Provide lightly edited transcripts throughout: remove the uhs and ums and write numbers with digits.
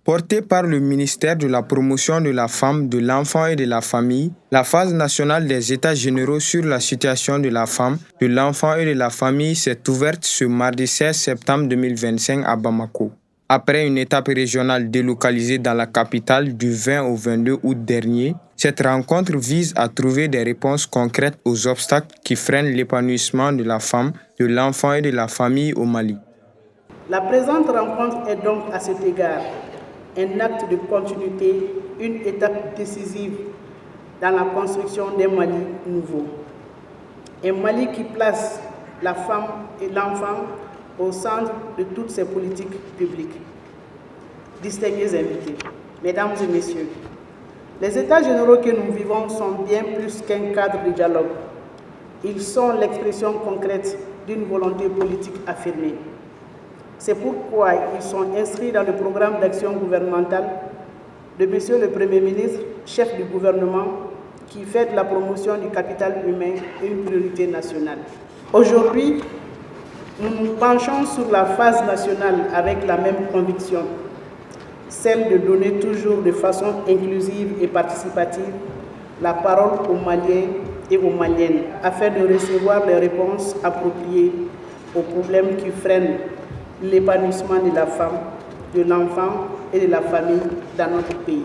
Portée par le ministère de la Promotion de la Femme, de l'Enfant et de la Famille, la phase nationale des États généraux sur la situation de la femme, de l'enfant et de la famille s'est ouverte ce mardi 16 septembre 2025 à Bamako. Après une étape régionale délocalisée dans la capitale du 20 au 22 août dernier, cette rencontre vise à trouver des réponses concrètes aux obstacles qui freinent l'épanouissement de la femme, de l'enfant et de la famille au Mali. La présente rencontre est donc à cet égard un acte de continuité, une étape décisive dans la construction d'un Mali nouveau. Un Mali qui place la femme et l'enfant au centre de toutes ses politiques publiques. Distingués invités, mesdames et messieurs, les États généraux que nous vivons sont bien plus qu'un cadre de dialogue. Ils sont l'expression concrète d'une volonté politique affirmée. C'est pourquoi ils sont inscrits dans le programme d'action gouvernementale de Monsieur le Premier ministre, chef du gouvernement, qui fait de la promotion du capital humain une priorité nationale. Aujourd'hui, nous nous penchons sur la phase nationale avec la même conviction, celle de donner toujours de façon inclusive et participative la parole aux Maliens et aux Maliennes, afin de recevoir les réponses appropriées aux problèmes qui freinent l'épanouissement de la femme, de l'enfant et de la famille dans notre pays.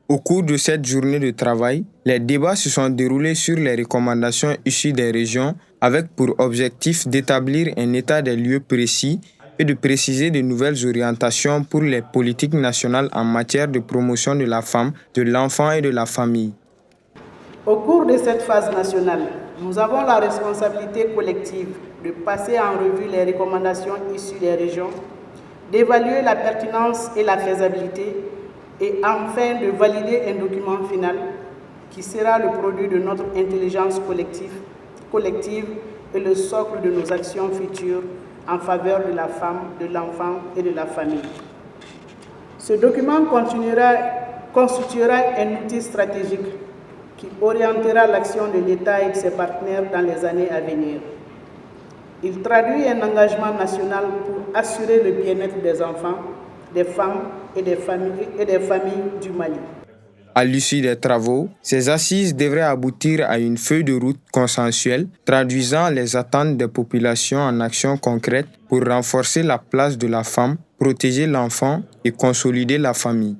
Au cours de cette journée de travail, les débats se sont déroulés sur les recommandations issues des régions avec pour objectif d'établir un état des lieux précis et de préciser de nouvelles orientations pour les politiques nationales en matière de promotion de la femme, de l'enfant et de la famille. Au cours de cette phase nationale, nous avons la responsabilité collective de passer en revue les recommandations issues des régions, d'évaluer la pertinence et la faisabilité et enfin de valider un document final qui sera le produit de notre intelligence collective et le socle de nos actions futures en faveur de la femme, de l'enfant et de la famille. Ce document constituera un outil stratégique qui orientera l'action de l'État et de ses partenaires dans les années à venir. Il traduit un engagement national pour assurer le bien-être des enfants, des femmes et des familles du Mali. À l'issue des travaux, ces assises devraient aboutir à une feuille de route consensuelle traduisant les attentes des populations en actions concrètes pour renforcer la place de la femme, protéger l'enfant et consolider la famille.